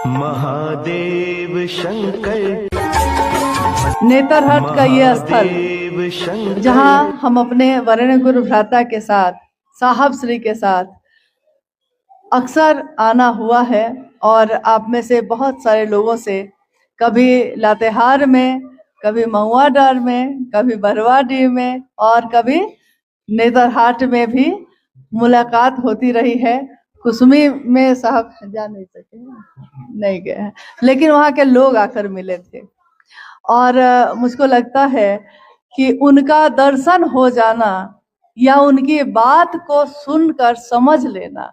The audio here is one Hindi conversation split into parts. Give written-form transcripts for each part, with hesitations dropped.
महादेव शंकर। नेतरहाट का ये स्थल जहां हम अपने वरेण्य गुरु भ्राता के साथ, साहब श्री के साथ अक्सर आना हुआ है। और आप में से बहुत सारे लोगों से कभी लातेहार में, कभी महुआडार में, कभी बरवाडीह में और कभी नेतरहाट में भी मुलाकात होती रही है। कुसुमी में साहब जा नहीं सके, नहीं गए हैं, लेकिन वहाँ के लोग आकर मिले थे। और मुझको लगता है कि उनका दर्शन हो जाना या उनकी बात को सुनकर समझ लेना,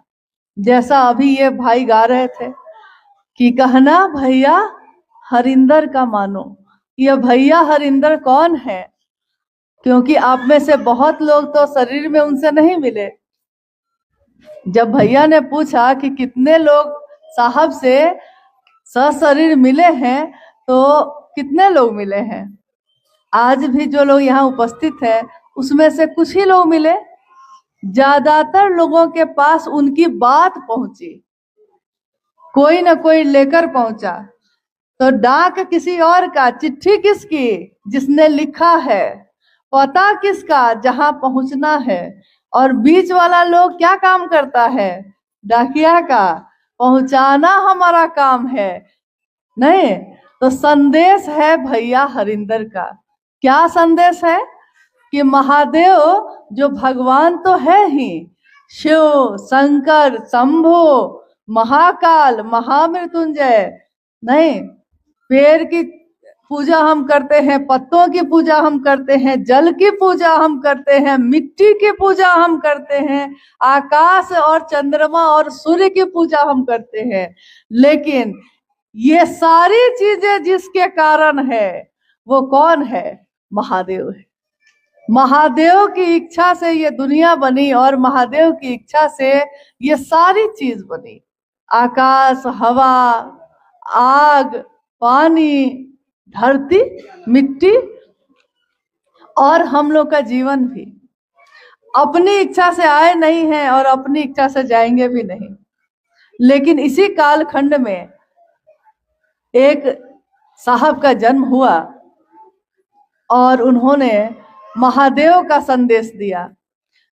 जैसा अभी ये भाई गा रहे थे कि कहना भैया हरिंदर का मानो। ये भैया हरिंदर कौन है? क्योंकि आप में से बहुत लोग तो शरीर में उनसे नहीं मिले। जब भैया ने पूछा कि कितने लोग साहब से सशरीर मिले हैं, तो कितने लोग मिले हैं? आज भी जो लोग यहाँ उपस्थित हैं उसमें से कुछ ही लोग मिले। ज्यादातर लोगों के पास उनकी बात पहुंची, कोई ना कोई लेकर पहुंचा। तो डाक किसी और का, चिट्ठी किसकी जिसने लिखा है, पता किसका जहां पहुंचना है। और बीच वाला लोग क्या काम करता है? डाकिया का पहुंचाना हमारा काम है, नहीं तो संदेश है भैया हरिंदर का। क्या संदेश है? कि महादेव जो भगवान तो है ही, शिव, शंकर, शंभु, महाकाल, महामृत्युंजय, नहीं, पेड़ की पूजा हम करते हैं, पत्तों की पूजा हम करते हैं, जल की पूजा हम करते हैं, मिट्टी की पूजा हम करते हैं, आकाश और चंद्रमा और सूर्य की पूजा हम करते हैं। लेकिन ये सारी चीजें जिसके कारण है वो कौन है? महादेव है। महादेव की इच्छा से ये दुनिया बनी और महादेव की इच्छा से ये सारी चीज बनी। आकाश, हवा, आग, पानी, धरती, मिट्टी और हम लोग का जीवन भी अपनी इच्छा से आए नहीं हैं और अपनी इच्छा से जाएंगे भी नहीं। लेकिन इसी कालखंड में एक साहब का जन्म हुआ और उन्होंने महादेव का संदेश दिया।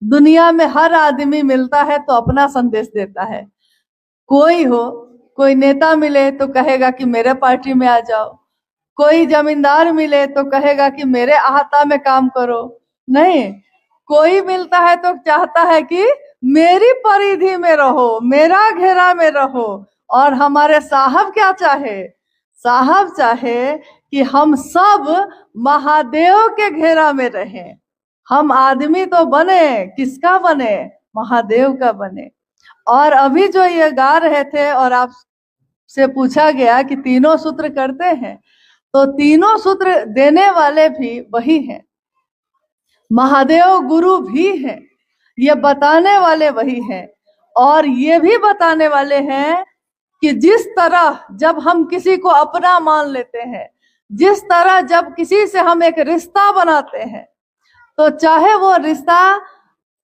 दुनिया में हर आदमी मिलता है तो अपना संदेश देता है। कोई हो, कोई नेता मिले तो कहेगा कि मेरे पार्टी में आ जाओ, कोई जमींदार मिले तो कहेगा कि मेरे अहाता में काम करो। नहीं, कोई मिलता है तो चाहता है कि मेरी परिधि में रहो, मेरा घेरा में रहो। और हमारे साहब क्या चाहे? साहब चाहे कि हम सब महादेव के घेरा में रहें। हम आदमी तो बने, किसका बने? महादेव का बने। और अभी जो ये गा रहे थे और आपसे पूछा गया कि तीनों सूत्र करते हैं, तो तीनों सूत्र देने वाले भी वही हैं। महादेव गुरु भी हैं, ये बताने वाले वही हैं। और ये भी बताने वाले हैं कि जिस तरह जब हम किसी को अपना मान लेते हैं, जिस तरह जब किसी से हम एक रिश्ता बनाते हैं, तो चाहे वो रिश्ता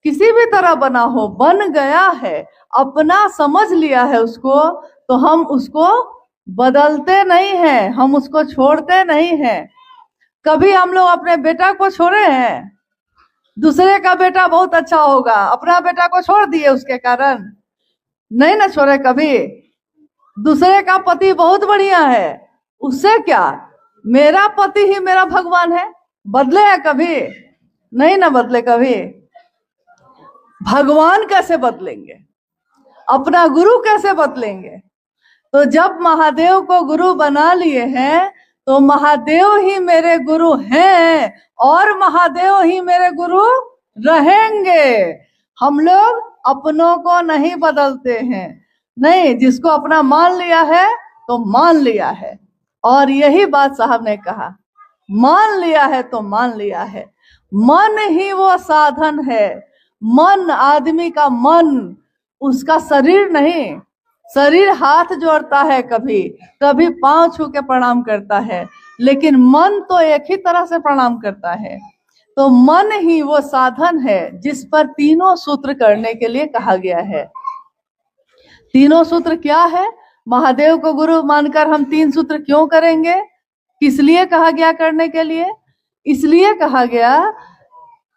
किसी भी तरह बना हो, बन गया है, अपना समझ लिया है उसको, तो हम उसको बदलते नहीं हैं, हम उसको छोड़ते नहीं हैं। कभी हम लोग अपने बेटा को छोड़े हैं? दूसरे का बेटा बहुत अच्छा होगा, अपना बेटा को छोड़ दिए उसके कारण? नहीं ना छोड़े कभी। दूसरे का पति बहुत बढ़िया है, उससे क्या, मेरा पति ही मेरा भगवान है। बदले है कभी? नहीं ना बदले कभी। भगवान कैसे बदलेंगे? अपना गुरु कैसे बदलेंगे? तो जब महादेव को गुरु बना लिए हैं तो महादेव ही मेरे गुरु हैं और महादेव ही मेरे गुरु रहेंगे। हम लोग अपनों को नहीं बदलते हैं, नहीं, जिसको अपना मान लिया है तो मान लिया है। और यही बात साहब ने कहा, मान लिया है तो मान लिया है। मन ही वो साधन है। मन, आदमी का मन, उसका शरीर नहीं। शरीर हाथ जोड़ता है, कभी कभी पांव छू के प्रणाम करता है, लेकिन मन तो एक ही तरह से प्रणाम करता है। तो मन ही वो साधन है जिस पर तीनों सूत्र करने के लिए कहा गया है। तीनों सूत्र क्या है? महादेव को गुरु मानकर हम 3 सूत्र क्यों करेंगे? किस लिए कहा गया करने के लिए? इसलिए कहा गया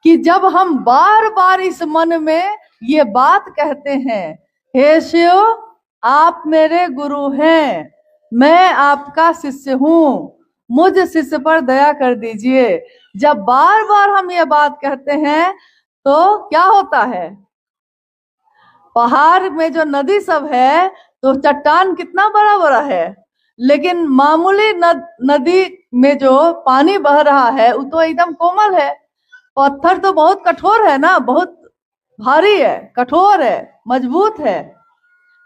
कि जब हम बार बार इस मन में ये बात कहते हैं, हे शिव आप मेरे गुरु हैं, मैं आपका शिष्य हूँ, मुझ शिष्य पर दया कर दीजिए। जब बार बार हम ये बात कहते हैं तो क्या होता है? पहाड़ में जो नदी सब है तो चट्टान कितना बड़ा बड़ा है, लेकिन मामूली नदी में जो पानी बह रहा है वो तो एकदम कोमल है। पत्थर तो बहुत कठोर है ना, बहुत भारी है, कठोर है, मजबूत है,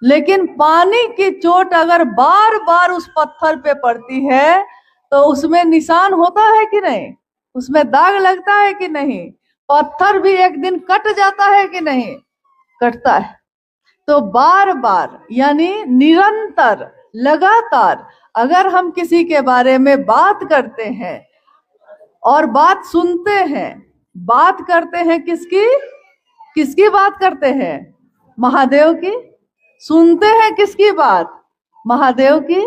लेकिन पानी की चोट अगर बार बार उस पत्थर पे पड़ती है तो उसमें निशान होता है कि नहीं? उसमें दाग लगता है कि नहीं? पत्थर भी एक दिन कट जाता है कि नहीं? कटता है। तो बार बार यानी निरंतर, लगातार अगर हम किसी के बारे में बात करते हैं और बात सुनते हैं, बात करते हैं किसकी? किसकी बात करते हैं? महादेव की। सुनते हैं किसकी बात? महादेव की।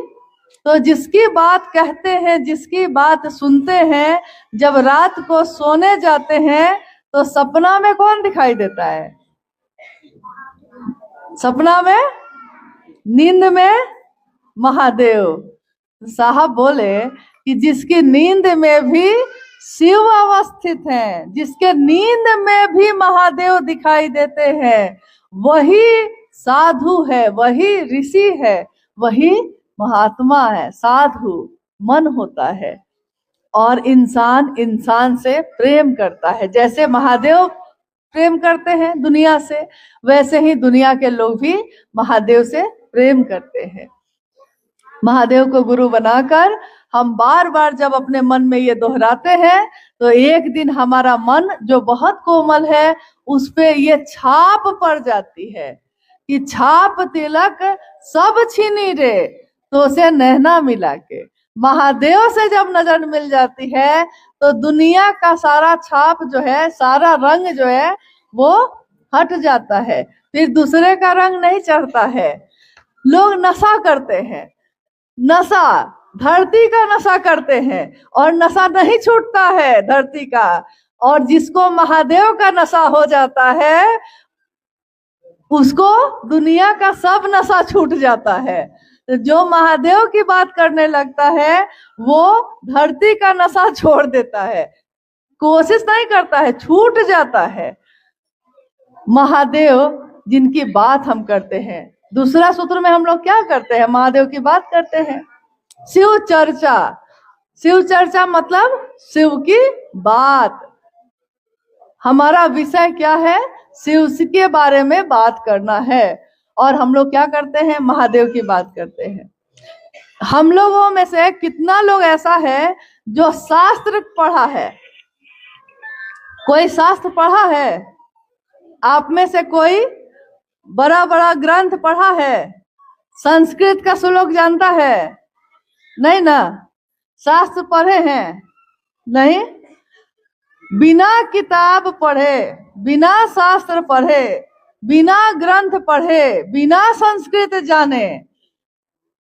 तो जिसकी बात कहते हैं, जिसकी बात सुनते हैं, जब रात को सोने जाते हैं तो सपना में कौन दिखाई देता है? सपना में, नींद में महादेव। साहब बोले कि जिसकी नींद में भी शिव अवस्थित हैं, जिसके नींद में भी महादेव दिखाई देते हैं, वही साधु है, वही ऋषि है, वही महात्मा है। साधु मन होता है और इंसान इंसान से प्रेम करता है। जैसे महादेव प्रेम करते हैं दुनिया से, वैसे ही दुनिया के लोग भी महादेव से प्रेम करते हैं। महादेव को गुरु बनाकर हम बार बार जब अपने मन में ये दोहराते हैं तो एक दिन हमारा मन जो बहुत कोमल है उस पे ये छाप पड़ जाती है कि छाप तिलक सब छीनी रे तो से नैना मिला के। महादेव से जब नजर मिल जाती है तो दुनिया का सारा छाप जो है, सारा रंग जो है वो हट जाता है, फिर दूसरे का रंग नहीं चढ़ता है। लोग नशा करते हैं, नशा धरती का नशा करते हैं और नशा नहीं छूटता है धरती का। और जिसको महादेव का नशा हो जाता है उसको दुनिया का सब नशा छूट जाता है। तो जो महादेव की बात करने लगता है वो धरती का नशा छोड़ देता है, कोशिश नहीं करता है, छूट जाता है। महादेव जिनकी बात हम करते हैं, दूसरा सूत्र में हम लोग क्या करते हैं? महादेव की बात करते हैं। शिव चर्चा, शिव चर्चा मतलब शिव की बात। हमारा विषय क्या है? शिव के बारे में बात करना है। और हम लोग क्या करते हैं? महादेव की बात करते हैं। हम लोगों में से कितना लोग ऐसा है जो शास्त्र पढ़ा है? कोई शास्त्र पढ़ा है? आप में से कोई बड़ा बड़ा ग्रंथ पढ़ा है? संस्कृत का श्लोक जानता है? नहीं ना। शास्त्र पढ़े हैं? नहीं। बिना किताब पढ़े, बिना शास्त्र पढ़े, बिना ग्रंथ पढ़े, बिना संस्कृत जाने,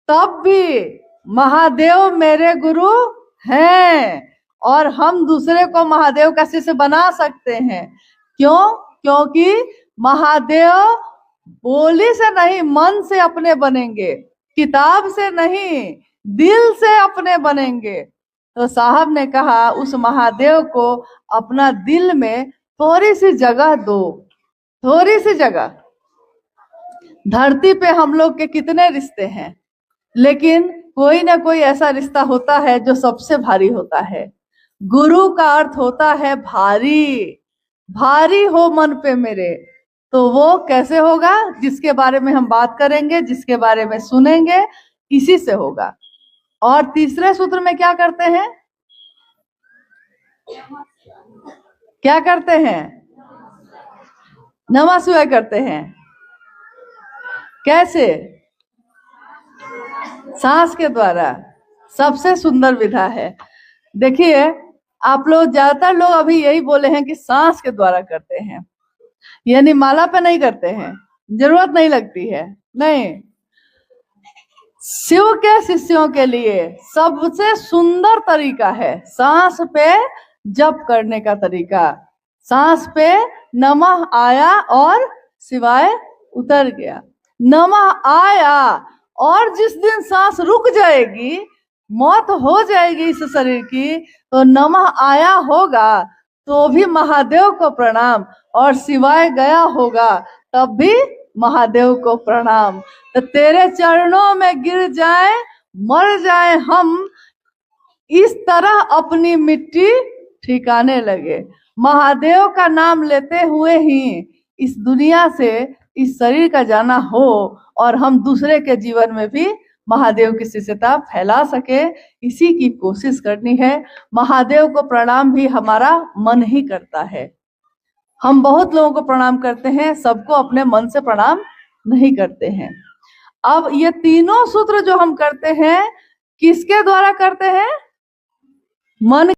तब भी महादेव मेरे गुरु हैं और हम दूसरे को महादेव का शिष्य बना सकते हैं। क्यों? क्योंकि महादेव बोली से नहीं, मन से अपने बनेंगे, किताब से नहीं, दिल से अपने बनेंगे। तो साहब ने कहा उस महादेव को अपना दिल में थोड़ी सी जगह दो, थोड़ी सी जगह। धरती पे हम लोग के कितने रिश्ते हैं, लेकिन कोई ना कोई ऐसा रिश्ता होता है जो सबसे भारी होता है। गुरु का अर्थ होता है भारी। भारी हो मन पे मेरे, तो वो कैसे होगा? जिसके बारे में हम बात करेंगे, जिसके बारे में सुनेंगे, इसी से होगा। और तीसरे सूत्र में क्या करते हैं? क्या करते हैं? नमः शिवाय करते हैं। कैसे? सांस के द्वारा। सबसे सुंदर विधा है। देखिए, आप लोग ज्यादातर लोग अभी यही बोले हैं कि सांस के द्वारा करते हैं, यानी माला पे नहीं करते हैं, जरूरत नहीं लगती है। नहीं, शिव के शिष्यों के लिए सबसे सुंदर तरीका है सांस पे जप करने का तरीका। सांस पे नमः आया और शिवाय उतर गया। नमः आया और जिस दिन सांस रुक जाएगी, मौत हो जाएगी इस शरीर की, तो नमः आया होगा तो भी महादेव को प्रणाम, और शिवाय गया होगा तब भी महादेव को प्रणाम। तो तेरे चरणों में गिर जाए मर जाए हम, इस तरह अपनी मिट्टी ठिकाने लगे। महादेव का नाम लेते हुए ही इस दुनिया से इस शरीर का जाना हो और हम दूसरे के जीवन में भी महादेव की शिष्यता फैला सके, इसी की कोशिश करनी है। महादेव को प्रणाम भी हमारा मन ही करता है। हम बहुत लोगों को प्रणाम करते हैं, सबको अपने मन से प्रणाम नहीं करते हैं। अब ये तीनों सूत्र जो हम करते हैं किसके द्वारा करते हैं? मन